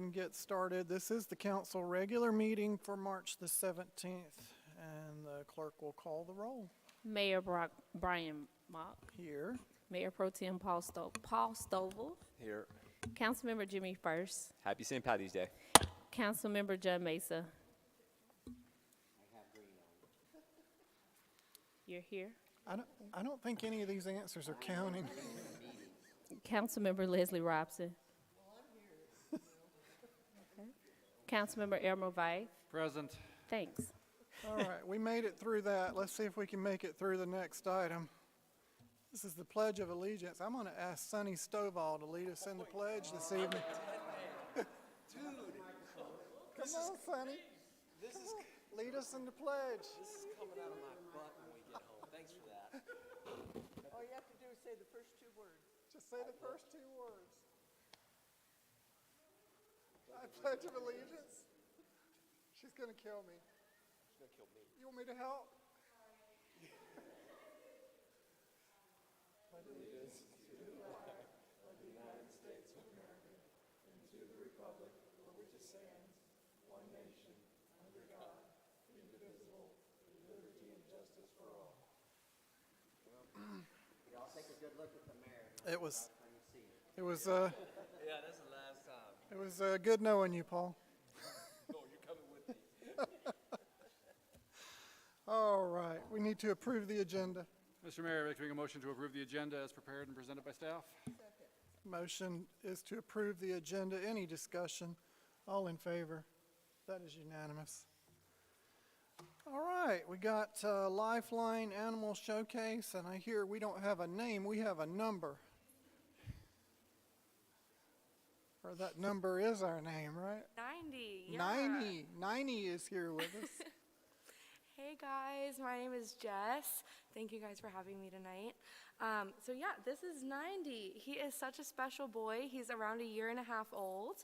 and get started. This is the council regular meeting for March the 17th, and the clerk will call the roll. Mayor Brian Mock, Here. Mayor Pro Tem Paul Stovall, Here. Councilmember Jimmy First, Happy St. Patty's Day. Councilmember Judd Mesa. You're here. I don't think any of these answers are counting. Councilmember Leslie Robson. Okay. Councilmember Elmer Vite. Present. Thanks. All right, we made it through that. Let's see if we can make it through the next item. This is the Pledge of Allegiance. I'm going to ask Sonny Stovall to lead us in the pledge this evening. Come on, Sonny. Lead us in the pledge. This is coming out of my butt when we get home. Thanks for that. All you have to do is say the first two words. Just say the first two words. I pledge of allegiance. She's going to kill me. She's gonna kill me. You want me to help? Y'all take a good look at the mayor. It was Yeah, that's the last time. it was good knowing you, Paul. Oh, you're coming with me. All right, we need to approve the agenda. Mr. Mayor, I'd like to make a motion to approve the agenda as prepared and presented by staff. Motion is to approve the agenda. Any discussion? All in favor? That is unanimous. All right, we got Lifeline Animal Showcase, and I hear we don't have a name, we have a number. Or that number is our name, right? 90, yeah. 90 is here with us. Hey guys, my name is Jess. Thank you guys for having me tonight. So yeah, this is 90. He is such a special boy. He's around 1.5 years old.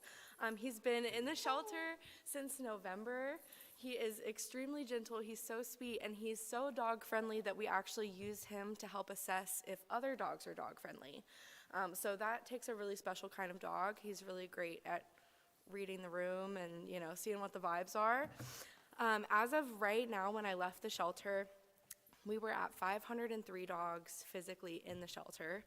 He's been in the shelter since November. He is extremely gentle, he's so sweet, and he's so dog friendly that we actually use him to help assess if other dogs are dog friendly. So that takes a really special kind of dog. He's really great at reading the room and, you know, seeing what the vibes are. As of right now, when I left the shelter, we were at 503 dogs physically in the shelter,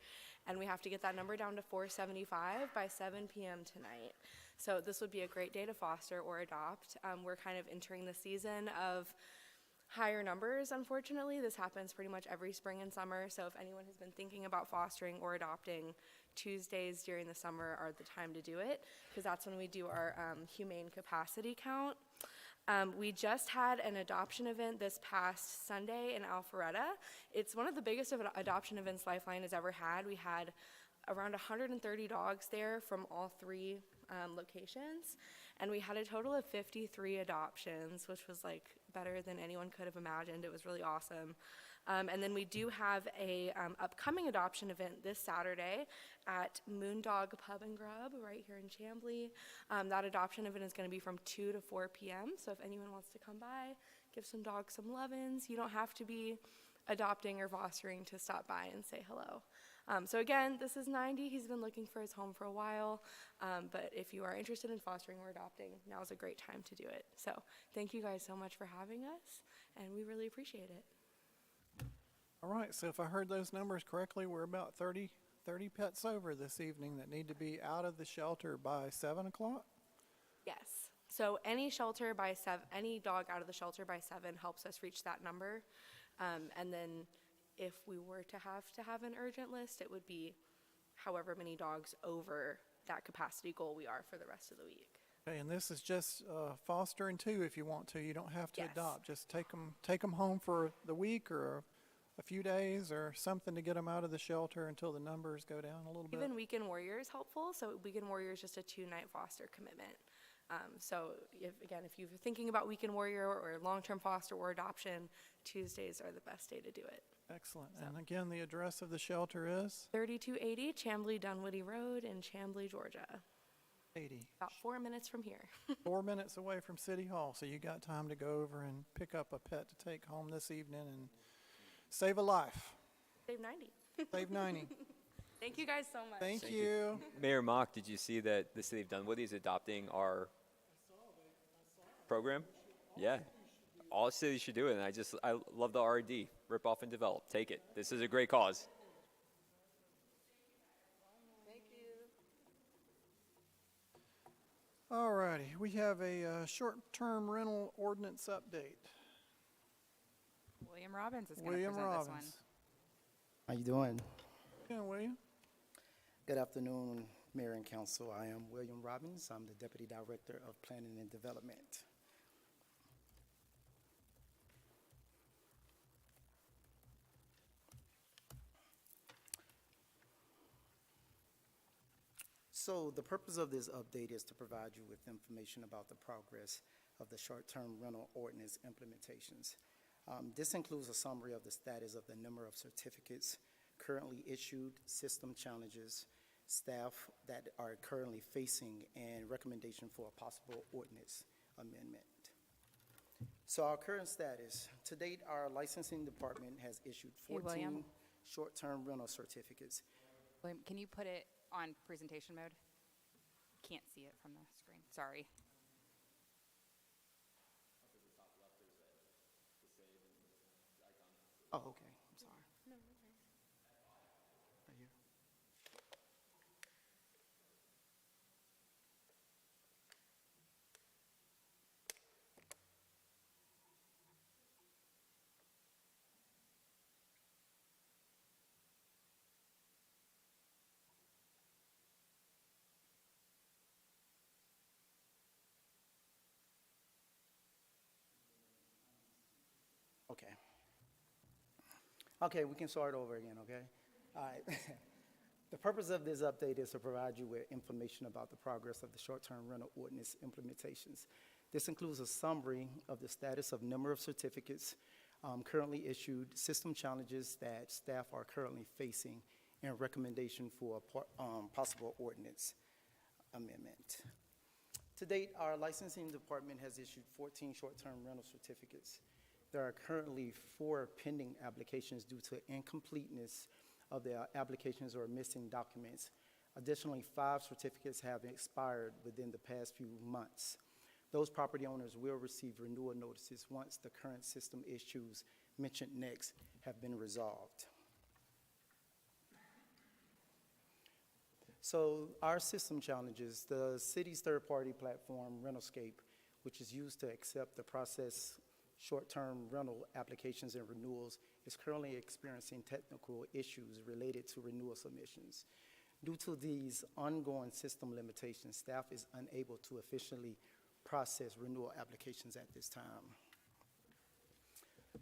and we have to get that number down to 475 by 7 p.m. tonight. So this would be a great day to foster or adopt. We're kind of entering the season of higher numbers, unfortunately. This happens pretty much every spring and summer, so if anyone has been thinking about fostering or adopting, Tuesdays during the summer are the time to do it, because that's when we do our humane capacity count. We just had an adoption event this past Sunday in Alpharetta. It's one of the biggest adoption events Lifeline has ever had. We had around 130 dogs there from all 3 locations, and we had a total of 53 adoptions, which was like better than anyone could have imagined. It was really awesome. And then we do have a upcoming adoption event this Saturday at Moondog Pub and Grub right here in Chamblee. That adoption event is going to be from 2 to 4 p.m. So if anyone wants to come by, give some dogs some lovin's. You don't have to be adopting or fostering to stop by and say hello. So again, this is 90. He's been looking for his home for a while, but if you are interested in fostering or adopting, now is a great time to do it. So thank you guys so much for having us, and we really appreciate it. All right, so if I heard those numbers correctly, we're about 30 pets over this evening that need to be out of the shelter by 7 o'clock? Yes. So any shelter by 7, any dog out of the shelter by 7 helps us reach that number. And then if we were to have an urgent list, it would be however many dogs over that capacity goal we are for the rest of the week. Okay, and this is just fostering too if you want to. You don't have to Yes. adopt. Just take them home for the week or a few days or something to get them out of the shelter until the numbers go down a little bit. Even Weekend Warrior is helpful. So Weekend Warrior is just a 2-night foster commitment. So if you're thinking about Weekend Warrior or long-term foster or adoption, Tuesdays are the best day to do it. Excellent. And again, the address of the shelter is 3280 Chamblee Dunwoody Road in Chamblee, Georgia. 80. About 4 minutes from here. 4 minutes away from City Hall, so you got time to go over and pick up a pet to take home this evening and save a life. Save 90. Save 90. Thank you guys so much. Thank you. Mayor Mock, did you see that the city of Dunwoody is adopting our program? Yeah. All cities should do it, and I love the RD, rip off and develop. Take it. This is a great cause. Thank you. All righty, we have a short-term rental ordinance update. William Robbins is going to William present this one. Robbins. How you doing? Yeah, William? Good afternoon, Mayor and Council. I am William Robbins. I'm the Deputy Director of Planning and Development. So the purpose of this update is to provide you with information about the progress of the short-term rental ordinance implementations. This includes a summary of the status of the number of certificates currently issued, system challenges, staff that are currently facing, and recommendation for a possible ordinance amendment. So our current status, to date, our licensing department has issued Hey, 14 William. short-term rental certificates. William, can you put it on presentation mode? Can't see it from the screen. Sorry. Oh, okay, I'm sorry. Right here. Okay. Okay, we can start over again, okay? All right. The purpose of this update is to provide you with information about the progress of the short-term rental ordinance implementations. This includes a summary of the status of number of certificates currently issued, system challenges that staff are currently facing, and recommendation for a possible ordinance amendment. To date, our licensing department has issued 14 short-term rental certificates. There are currently 4 pending applications due to incompleteness of their applications or missing documents. Additionally, 5 certificates have expired within the past few months. Those property owners will receive renewal notices once the current system issues mentioned next have been resolved. So our system challenges, the city's third-party platform, Rentalscape, which is used to accept the process short-term rental applications and renewals, is currently experiencing technical issues related to renewal submissions. Due to these ongoing system limitations, staff is unable to efficiently process renewal applications at this time.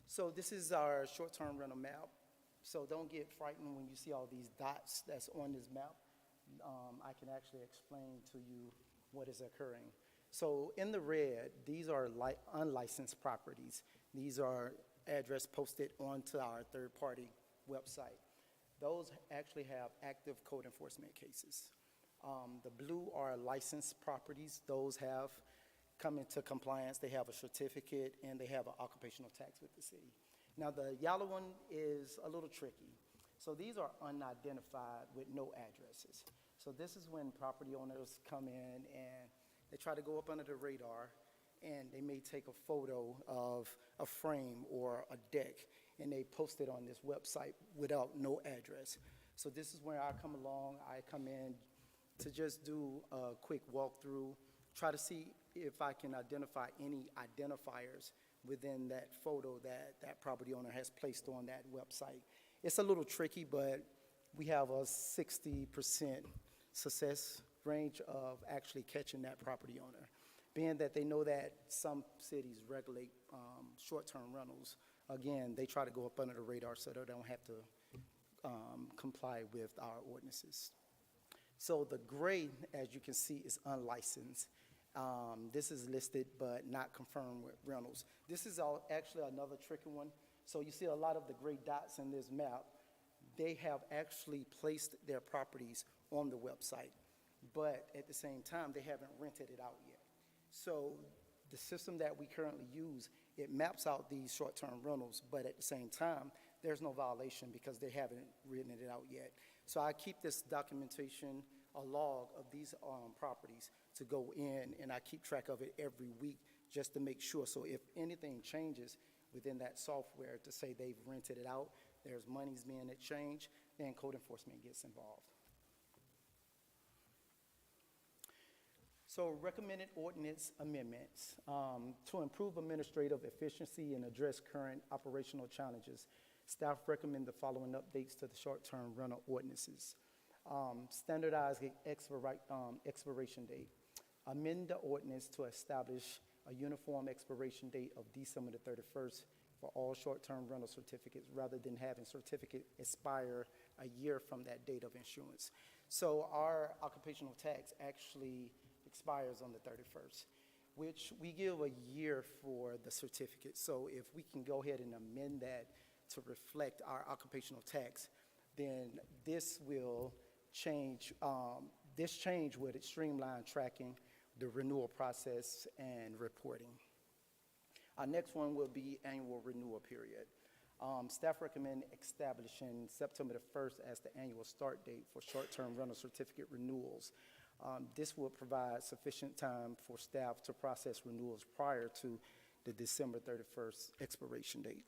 So this is our short-term rental map. So don't get frightened when you see all these dots that's on this map. I can actually explain to you what is occurring. So in the red, these are unlicensed properties. These are address posted onto our third-party website. Those actually have active code enforcement cases. The blue are licensed properties. Those have come into compliance. They have a certificate, and they have an occupational tax with the city. Now, the yellow one is a little tricky. So these are unidentified with no addresses. So this is when property owners come in and they try to go up under the radar, and they may take a photo of a frame or a deck, and they post it on this website without no address. So this is where I come along. I come in to just do a quick walkthrough, try to see if I can identify any identifiers within that photo that that property owner has placed on that website. It's a little tricky, but we have a 60% success range of actually catching that property owner. Being that they know that some cities regulate short-term rentals, again, they try to go up under the radar so they don't have to comply with our ordinances. So the gray, as you can see, is unlicensed. This is listed but not confirmed with rentals. This is actually another tricky one. So you see a lot of the gray dots in this map. They have actually placed their properties on the website, but at the same time, they haven't rented it out yet. So the system that we currently use, it maps out these short-term rentals, but at the same time, there's no violation because they haven't written it out yet. So I keep this documentation, a log of these properties to go in, and I keep track of it every week just to make sure. So if anything changes within that software to say they've rented it out, there's monies being exchanged, then code enforcement gets involved. So recommended ordinance amendments. To improve administrative efficiency and address current operational challenges, staff recommend the following updates to the short-term rental ordinances. Standardize the expiration date. Amend the ordinance to establish a uniform expiration date of December the 31st for all short-term rental certificates rather than having certificate expire a year from that date of issuance. So our occupational tax actually expires on the 31st, which we give a year for the certificate. So if we can go ahead and amend that to reflect our occupational tax, then this will change. This change would streamline tracking, the renewal process, and reporting. Our next one will be annual renewal period. Staff recommend establishing September the 1st as the annual start date for short-term rental certificate renewals. This will provide sufficient time for staff to process renewals prior to the December 31st expiration date.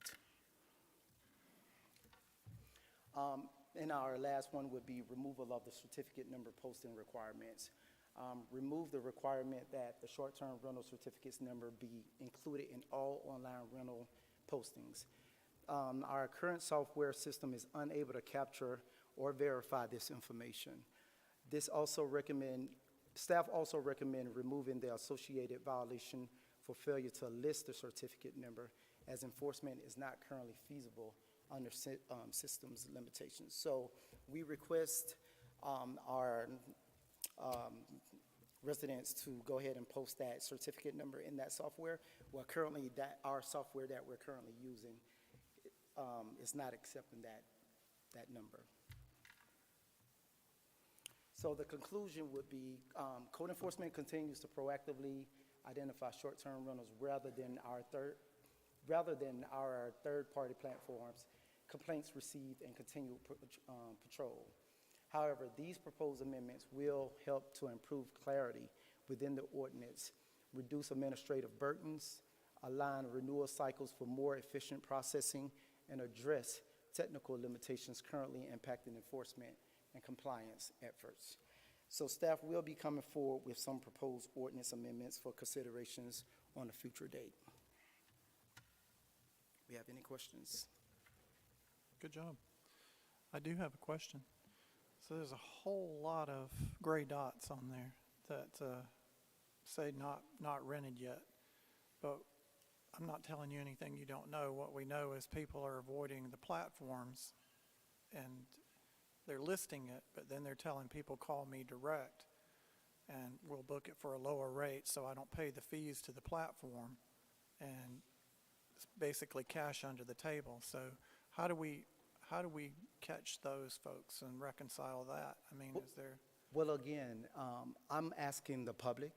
And our last one would be removal of the certificate number posting requirements. Remove the requirement that the short-term rental certificates number be included in all online rental postings. Our current software system is unable to capture or verify this information. Staff also recommend removing the associated violation for failure to list the certificate number, as enforcement is not currently feasible under systems limitations. So we request our residents to go ahead and post that certificate number in that software. Well, currently our software that we're currently using is not accepting that number. So the conclusion would be code enforcement continues to proactively identify short-term rentals rather than our third-party platforms, complaints received, and continual patrol. However, these proposed amendments will help to improve clarity within the ordinance, reduce administrative burdens, align renewal cycles for more efficient processing, and address technical limitations currently impacting enforcement and compliance efforts. So staff will be coming forward with some proposed ordinance amendments for considerations on a future date. We have any questions? Good job. I do have a question. So there's a whole lot of gray dots on there that say not rented yet. But I'm not telling you anything you don't know. What we know is people are avoiding the platforms and they're listing it, but then they're telling people, call me direct and we'll book it for a lower rate so I don't pay the fees to the platform, and it's basically cash under the table. So how do we catch those folks and reconcile that? I mean, is there? Well, again, I'm asking the public,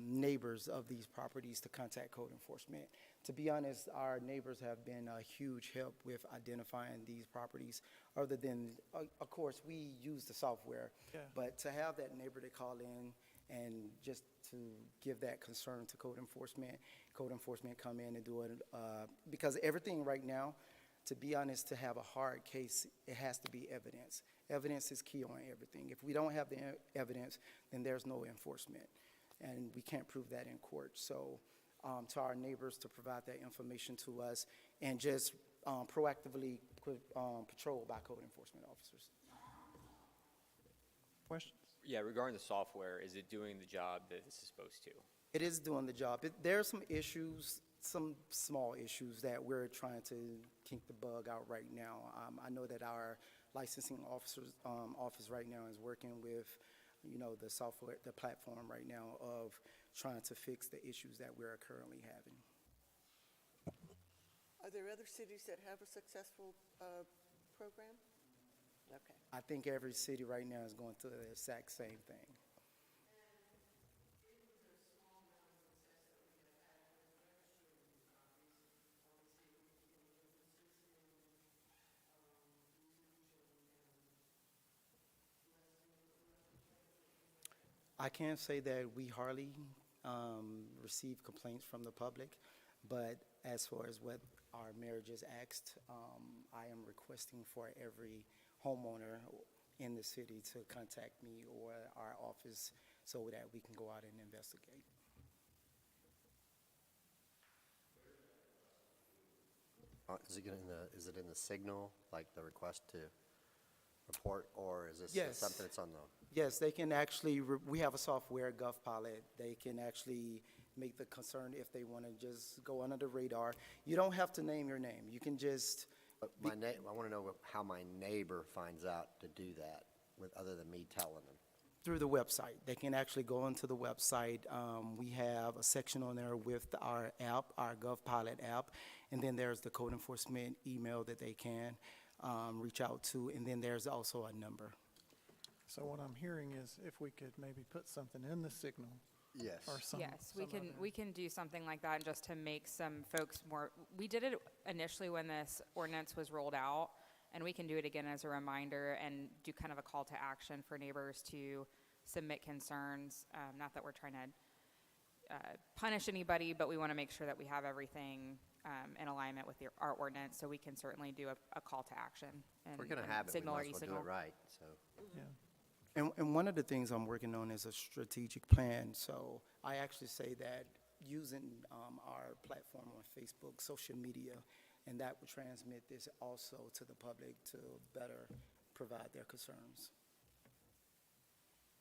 neighbors of these properties to contact code enforcement. To be honest, our neighbors have been a huge help with identifying these properties, other than, of course, we use the software. Yeah. But to have that neighbor to call in and just to give that concern to code enforcement come in and do it, because everything right now, to be honest, to have a hard case, it has to be evidence. Evidence is key on everything. If we don't have the evidence, then there's no enforcement, and we can't prove that in court. So to our neighbors to provide that information to us, and just proactively patrol by code enforcement officers. Questions? Yeah, regarding the software, is it doing the job that it's supposed to? It is doing the job. There are some issues, some small issues that we're trying to kink the bug out right now. I know that our licensing officer's office right now is working with, the software, the platform right now of trying to fix the issues that we're currently having. Are there other cities that have a successful program? Okay. I think every city right now is going through the exact same thing. I can't say that we hardly receive complaints from the public, but as far as what our mayor just asked, I am requesting for every homeowner in the city to contact me or our office so that we can go out and investigate. Is it in the signal, like the request to report, or is this Yes. something that's on the? Yes, they can actually, we have a software, GovPilot. They can actually make the concern if they want to just go under the radar. You don't have to name your name. You can just, I want to know how my neighbor finds out to do that other than me telling them. through the website. They can actually go onto the website. We have a section on there with our app, our GovPilot app, and then there's the code enforcement email that they can reach out to, and then there's also a number. So what I'm hearing is if we could maybe put something in the signal Yes. or some. Yes, we some can, other- we can do something like that just to make some folks more, we did it initially when this ordinance was rolled out, and we can do it again as a reminder and do kind of a call to action for neighbors to submit concerns. Not that we're trying to punish anybody, but we want to make sure that we have everything in alignment with our ordinance, so we can certainly do a call to action. If we're going to have it, we signal or might as well do e-signal. it right, so. Yeah. And one of the things I'm working on is a strategic plan. So I actually say that using our platform on Facebook, social media, and that will transmit this also to the public to better provide their concerns.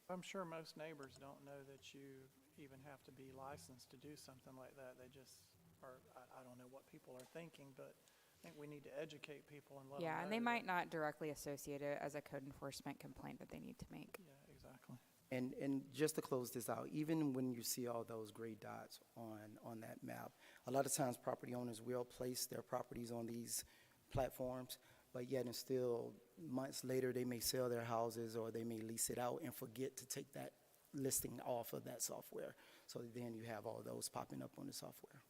I'm sure most neighbors don't know that you even have to be licensed to do something like that. They just are, I don't know what people are thinking, but I think we need to educate people and let them know. Yeah, and they that- might not directly associate it as a code enforcement complaint that they need to make. Yeah, exactly. And just to close this out, even when you see all those gray dots on that map, a lot of times property owners will place their properties on these platforms, but yet and still, months later, they may sell their houses or they may lease it out and forget to take that listing off of that software. So then you have all those popping up on the software.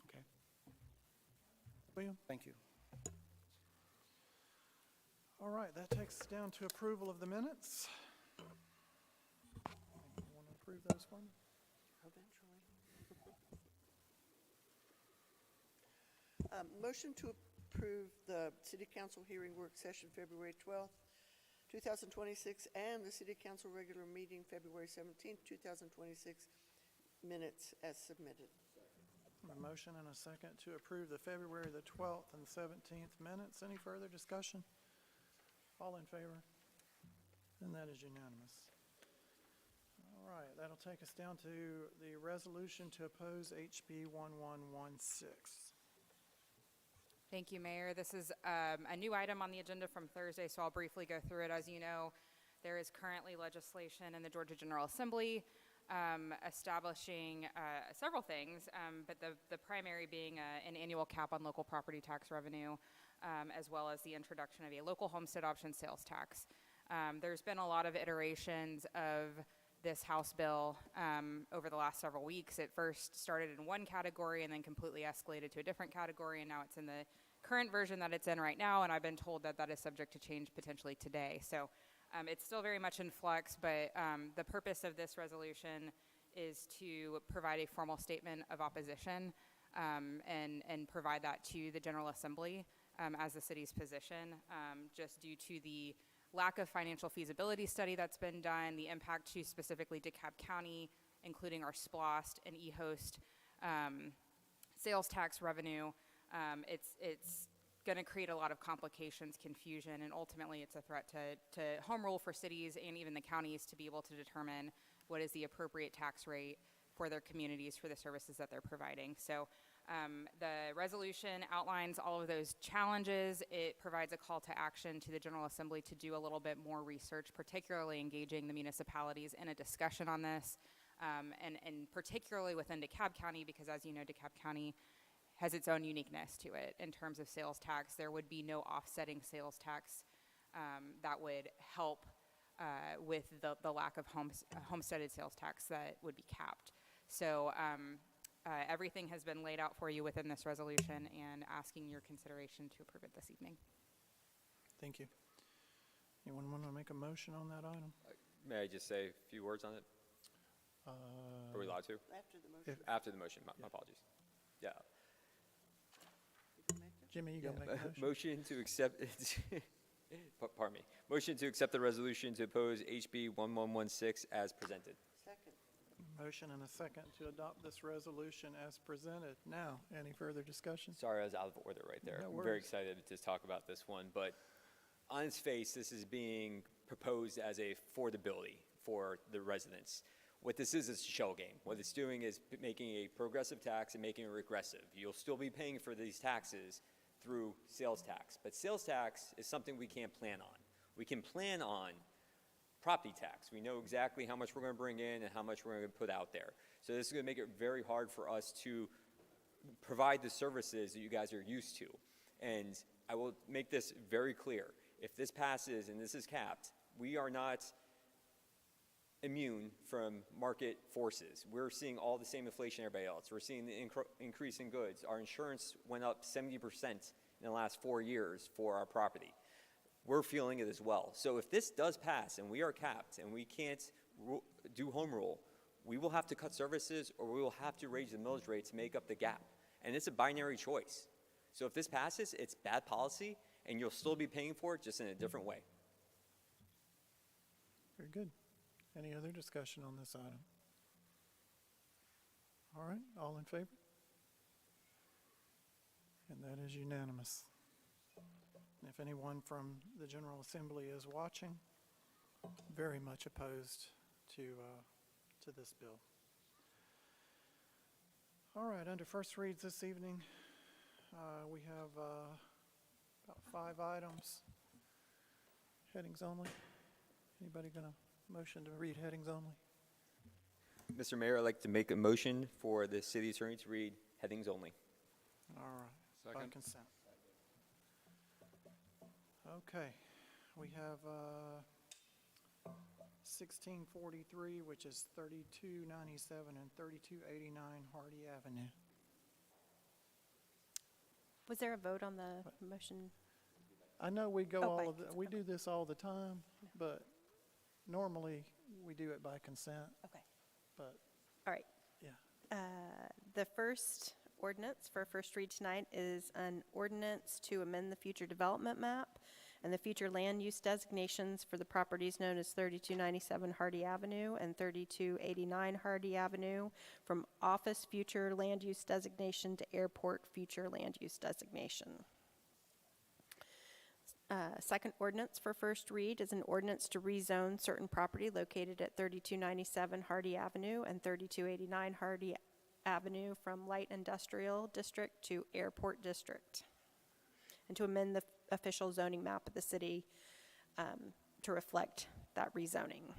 Okay, William? thank you. All right, that takes us down to approval of the minutes. Want to approve those for me? Eventually. Motion to approve the city council hearing work session February 12th, 2026, and the city council regular meeting February 17th, 2026 minutes as submitted. A motion and a second to approve the February the 12th and 17th minutes. Any further discussion? All in favor? And that is unanimous. All right, that'll take us down to the resolution to oppose HB 1116. Thank you, Mayor. This is a new item on the agenda from Thursday, so I'll briefly go through it. As you know, there is currently legislation in the Georgia General Assembly establishing several things, but the primary being an annual cap on local property tax revenue, as well as the introduction of a local homestead option sales tax. There's been a lot of iterations of this House bill over the last several weeks. It first started in one category and then completely escalated to a different category, and now it's in the current version that it's in right now, and I've been told that that is subject to change potentially today. So it's still very much in flux, but the purpose of this resolution is to provide a formal statement of opposition and provide that to the General Assembly as the city's position, just due to the lack of financial feasibility study that's been done, the impact to specifically DeKalb County, including our SPLOST and eHost sales tax revenue. It's going to create a lot of complications, confusion, and ultimately it's a threat to home rule for cities and even the counties to be able to determine what is the appropriate tax rate for their communities for the services that they're providing. So the resolution outlines all of those challenges. It provides a call to action to the General Assembly to do a little bit more research, particularly engaging the municipalities in a discussion on this, and particularly within DeKalb County, because as you know, DeKalb County has its own uniqueness to it in terms of sales tax. There would be no offsetting sales tax that would help with the lack of homesteaded sales tax that would be capped. So everything has been laid out for you within this resolution, and asking your consideration to approve it this evening. Thank you. Anyone want to make a motion on that item? May I just say a few words on it? Are we allowed to? After the motion. After the motion, my apologies. Yeah. You gonna make that? Jimmy, you gonna make a motion? Motion to accept, pardon me, motion to accept the resolution to oppose HB 1116 as presented. Second. Motion and a second to adopt this resolution as presented. Now, any further discussion? Sorry, I was out of order right there. No I'm very worries. excited to talk about this one, but on its face, this is being proposed as a affordability for the residents. What this is a shell game. What it's doing is making a progressive tax and making it regressive. You'll still be paying for these taxes through sales tax, but sales tax is something we can't plan on. We can plan on property tax. We know exactly how much we're going to bring in and how much we're going to put out there. So this is going to make it very hard for us to provide the services that you guys are used to. And I will make this very clear. If this passes and this is capped, we are not immune from market forces. We're seeing all the same inflation everybody else. We're seeing the increase in goods. Our insurance went up 70% in the last 4 years for our property. We're feeling it as well. So if this does pass and we are capped and we can't do home rule, we will have to cut services or we will have to raise the millage rate to make up the gap. And it's a binary choice. So if this passes, it's bad policy and you'll still be paying for it just in a different way. Very good. Any other discussion on this item? All right, all in favor? And that is unanimous. And if anyone from the General Assembly is watching, very much opposed to this bill. All right, under first reads this evening, we have about 5 items, headings only. Anybody gonna motion to read headings only? Mr. Mayor, I'd like to make a motion for the city attorney to read headings only. All right, by Second. consent. Okay, we have 1643, which is 3297 and 3289 Hardy Avenue. Was there a vote on the motion? I know we go Oh, by all of, consent, we okay. do this all the time, but normally we do it by consent, Okay. but All right. yeah. The first ordinance for first read tonight is an ordinance to amend the future development map and the future land use designations for the properties known as 3297 Hardy Avenue and 3289 Hardy Avenue from office future land use designation to airport future land use designation. Second ordinance for first read is an ordinance to rezone certain property located at 3297 Hardy Avenue and 3289 Hardy Avenue from light industrial district to airport district, and to amend the official zoning map of the city to reflect that rezoning.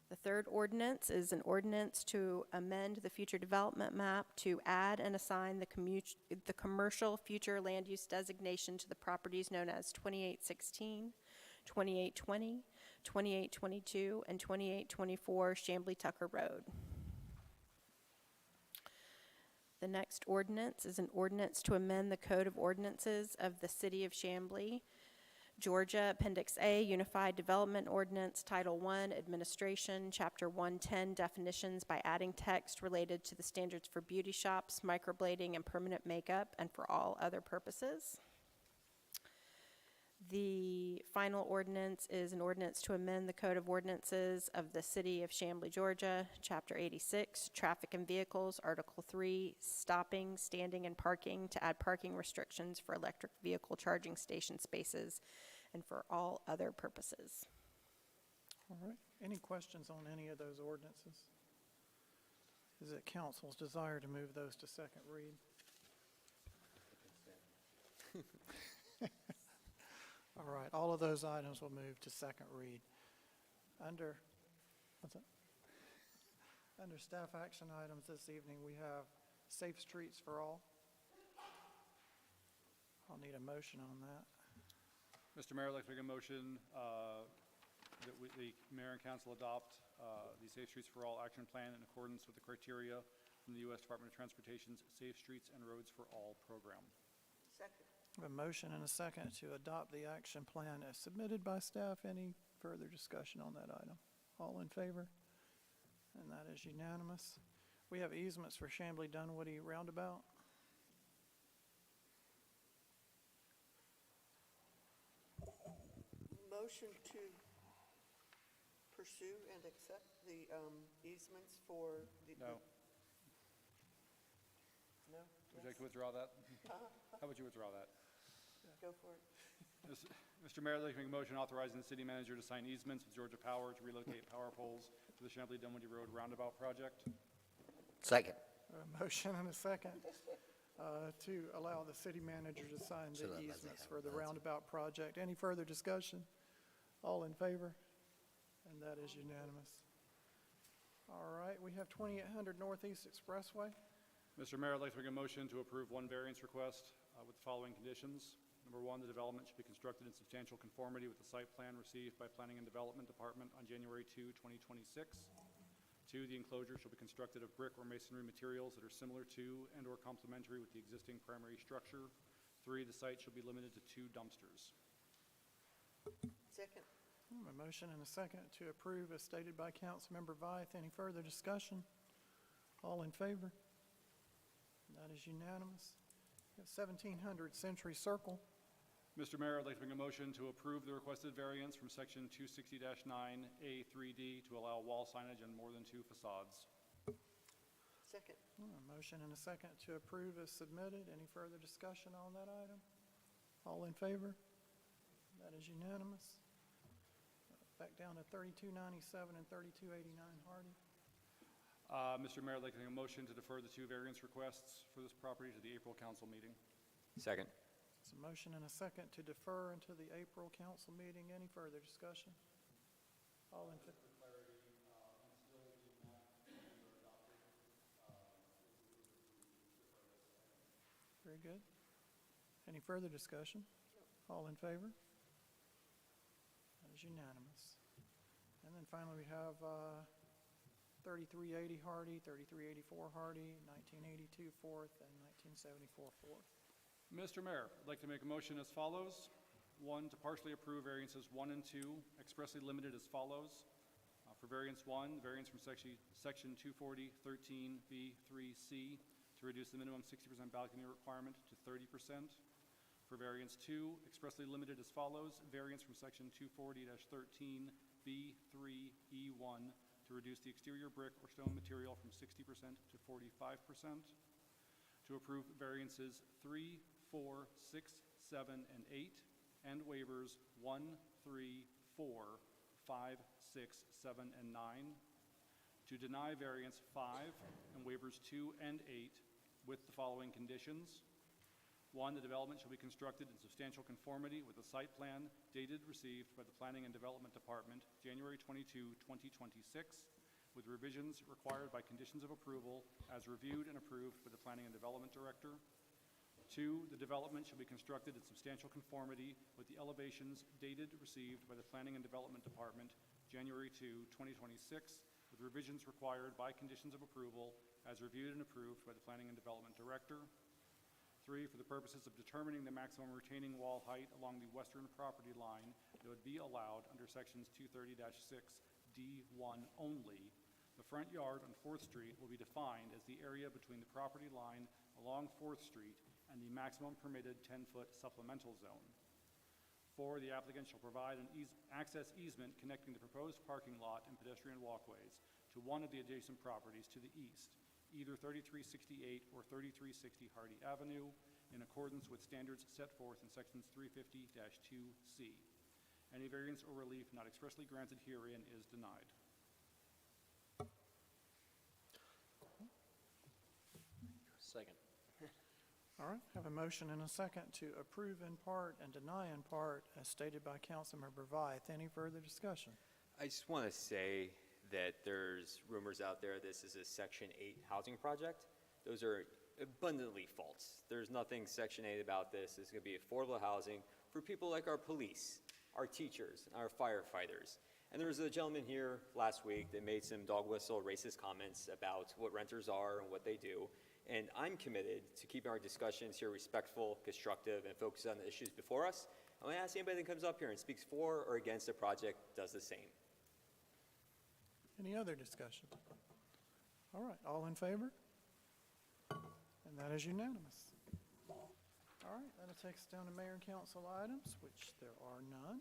The third ordinance is an ordinance to amend the future development map to add and assign the commercial future land use designation to the properties known as 2816, 2820, 2822, and 2824 Chamblee Tucker Road. The next ordinance is an ordinance to amend the Code of Ordinances of the City of Chamblee, Georgia, Appendix A, Unified Development Ordinance, Title I, Administration, Chapter 110, Definitions, by adding text related to the standards for beauty shops, microblading, and permanent makeup, and for all other purposes. The final ordinance is an ordinance to amend the Code of Ordinances of the City of Chamblee, Georgia, Chapter 86, Traffic and Vehicles, Article 3, Stopping, Standing, and Parking, to add parking restrictions for electric vehicle charging station spaces and for all other purposes. All right, any questions on any of those ordinances? Is it council's desire to move those to second read? All right, all of those items will move to second read. Under, what's that? Under staff action items this evening, we have Safe Streets for All. I'll need a motion on that. Mr. Mayor, I'd like to make a motion that the mayor and council adopt the Safe Streets for All action plan in accordance with the criteria from the U.S. Department of Transportation's Safe Streets and Roads for All program. Second. A motion and a second to adopt the action plan as submitted by staff. Any further discussion on that item? All in favor? and that is unanimous. We have easements for Chamblee Dunwoody Roundabout. Motion to pursue and accept the easements for the... No. No? Would you like Yes? to withdraw that? How would you withdraw that? Go for it. Mr. Mayor, I'd like to make a motion authorizing the city manager to sign easements with Georgia Power to relocate power poles to the Chamblee Dunwoody Road roundabout project. Second. A motion and a second to allow the city manager to sign So the that Leslie easements has for the it. roundabout project. Any further discussion? All in favor? And that is unanimous. All right, we have 2800 Northeast Expressway. Mr. Mayor, I'd like to make a motion to approve one variance request with the following conditions. Number one, the development should be constructed in substantial conformity with the site plan received by Planning and Development Department on January 2, 2026. Two, the enclosure shall be constructed of brick or masonry materials that are similar to and/or complementary with the existing primary structure. Three, the site shall be limited to 2 dumpsters. Second. A motion and a second to approve as stated by Councilmember Vyeth. Any further discussion? All in favor? That is unanimous. We have 1700 Century Circle. Mr. Mayor, I'd like to make a motion to approve the requested variance from section 260-9A3D to allow wall signage on more than 2 facades. Second. A motion and a second to approve as submitted. Any further discussion on that item? All in favor? That is unanimous. Back down to 3297 and 3289 Hardy. Mr. Mayor, I'd like to make a motion to defer the 2 variance requests for this property to the April council meeting. Second. It's a motion and a second to defer until the April council meeting. Any further discussion? All in favor? Very good. Any further discussion? All in favor? That is unanimous. And then finally, we have 3380 Hardy, 3384 Hardy, 1982 Fourth, and 1974 Fourth. Mr. Mayor, I'd like to make a motion as follows. 1, to partially approve variances 1 and 2, expressly limited as follows. For variance 1, variance from section 240-13B3C to reduce the minimum 60% balcony requirement to 30%. For variance 2, expressly limited as follows. Variance from section 240-13B3E1 to reduce the exterior brick or stone material from 60% to 45%. To approve variances 3, 4, 6, 7, and 8, and waivers 1, 3, 4, 5, 6, 7, and 9. To deny variance 5 and waivers 2 and 8 with the following conditions. 1, the development shall be constructed in substantial conformity with the site plan dated received by the Planning and Development Department January 22, 2026, with revisions required by conditions of approval as reviewed and approved by the Planning and Development Director. 2, the development shall be constructed in substantial conformity with the elevations dated received by the Planning and Development Department January 2, 2026, with revisions required by conditions of approval as reviewed and approved by the Planning and Development Director. 3, for the purposes of determining the maximum retaining wall height along the western property line that would be allowed under sections 230-6D1 only, the front yard on 4th Street will be defined as the area between the property line along 4th Street and the maximum permitted 10-foot supplemental zone. 4, the applicant shall provide an access easement connecting the proposed parking lot and pedestrian walkways to one of the adjacent properties to the east, either 3368 or 3360 Hardy Avenue, in accordance with standards set forth in sections 350-2C. Any variance or relief not expressly granted herein is denied. Second. All right, have a motion and a second to approve in part and deny in part as stated by Councilmember Vyeth. Any further discussion? I just want to say that there's rumors out there this is a Section 8 housing project. Those are abundantly false. There's nothing Section 8 about this. It's going to be affordable housing for people like our police, our teachers, our firefighters. And there was a gentleman here last week that made some dog whistle racist comments about what renters are and what they do. And I'm committed to keeping our discussions here respectful, constructive, and focused on the issues before us. I'm going to ask anybody that comes up here and speaks for or against the project does the same. Any other discussion? All right, all in favor? And that is unanimous. All right, that'll take us down to mayor and council items, which there are none.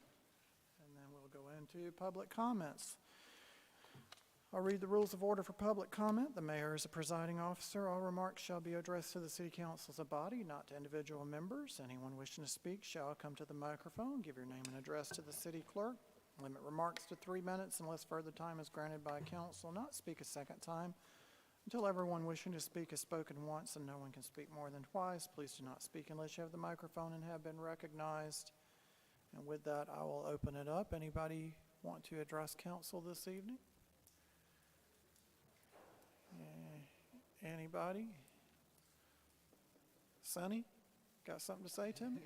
And then we'll go into public comments. I'll read the rules of order for public comment. The mayor is a presiding officer. All remarks shall be addressed to the city council as a body, not to individual members. Anyone wishing to speak shall come to the microphone, give your name and address to the city clerk. Limit remarks to 3 minutes unless further time is granted by council. Not speak a second time until everyone wishing to speak has spoken once and no one can speak more than twice. Please do not speak unless you have the microphone and have been recognized. And with that, I will open it up. Anybody want to address council this evening? Anybody? Sonny, got something to say to me?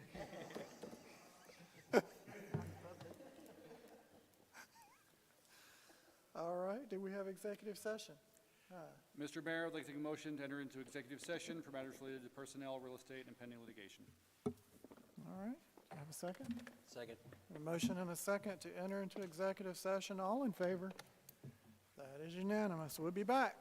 All right, do we have executive session? Mr. Mayor, I'd like to take a motion to enter into executive session for matters related to personnel, real estate, and pending litigation. All right, have a second? Second. A motion and a second to enter into executive session. All in favor? That is unanimous. We'll be back.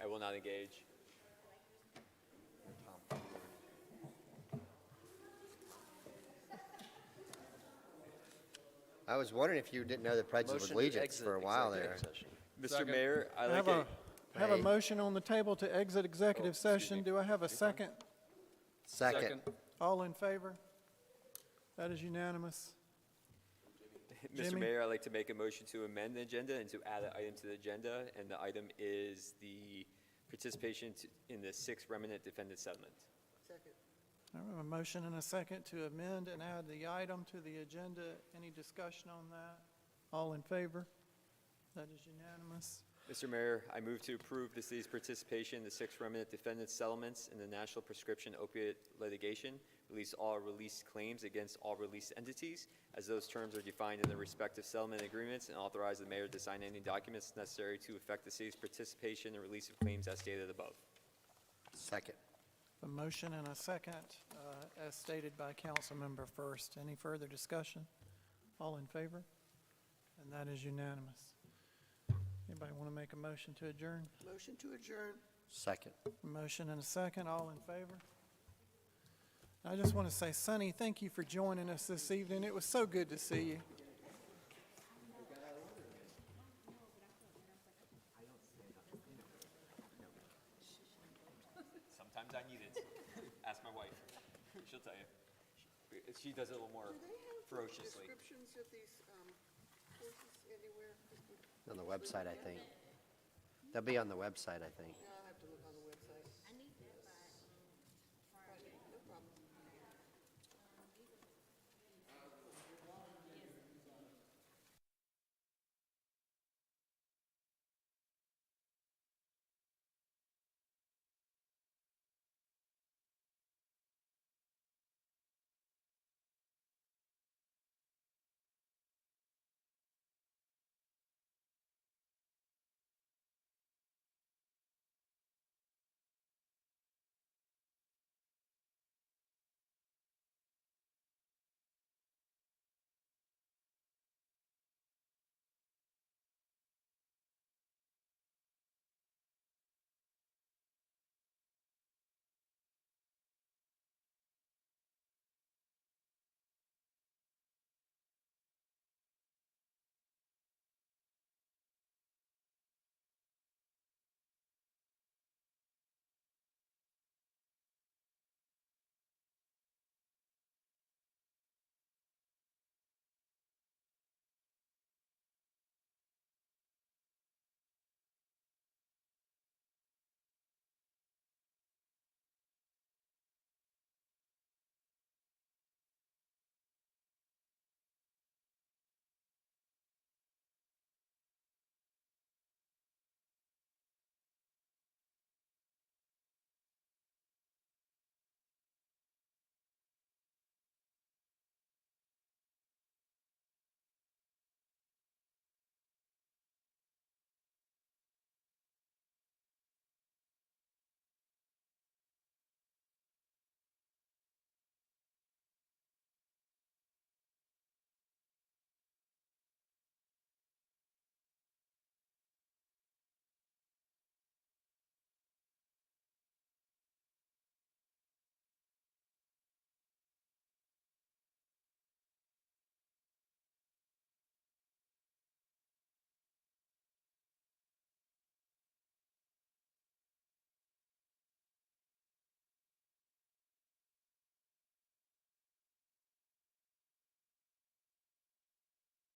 I will not engage. I was wondering if you didn't know the Pledge of Motion to Allegiance exit for a while there. executive session. Mr. Second. Mayor, I I'd like have to, have a Hey. motion on the table to exit executive session. Do I have a second? Second. All in favor? That is unanimous. Mr. Jimmy? Mayor, I'd like to make a motion to amend the agenda and to add an item to the agenda, and the item is the participation in the 6th remnant defendant settlement. Second. I have a motion and a second to amend and add the item to the agenda. Any discussion on that? All in favor? That is unanimous. Mr. Mayor, I move to approve the city's participation in the 6th remnant defendant settlements in the national prescription opiate litigation, release all released claims against all released entities, as those terms are defined in the respective settlement agreements, and authorize the mayor to sign any documents necessary to effect the city's participation in release of claims as stated above. Second. A motion and a second, as stated by Councilmember First. Any further discussion? All in favor? And that is unanimous. Anybody want to make a motion to adjourn? Motion to adjourn. Second. A motion and a second, all in favor? I just want to say, Sonny, thank you for joining us this evening. It was so good to see you. Sometimes I need it. Ask my wife. She'll tell you. She does it a little more ferociously. Descriptions of these courses anywhere? On the website, I think. They'll be on the website, I think. No,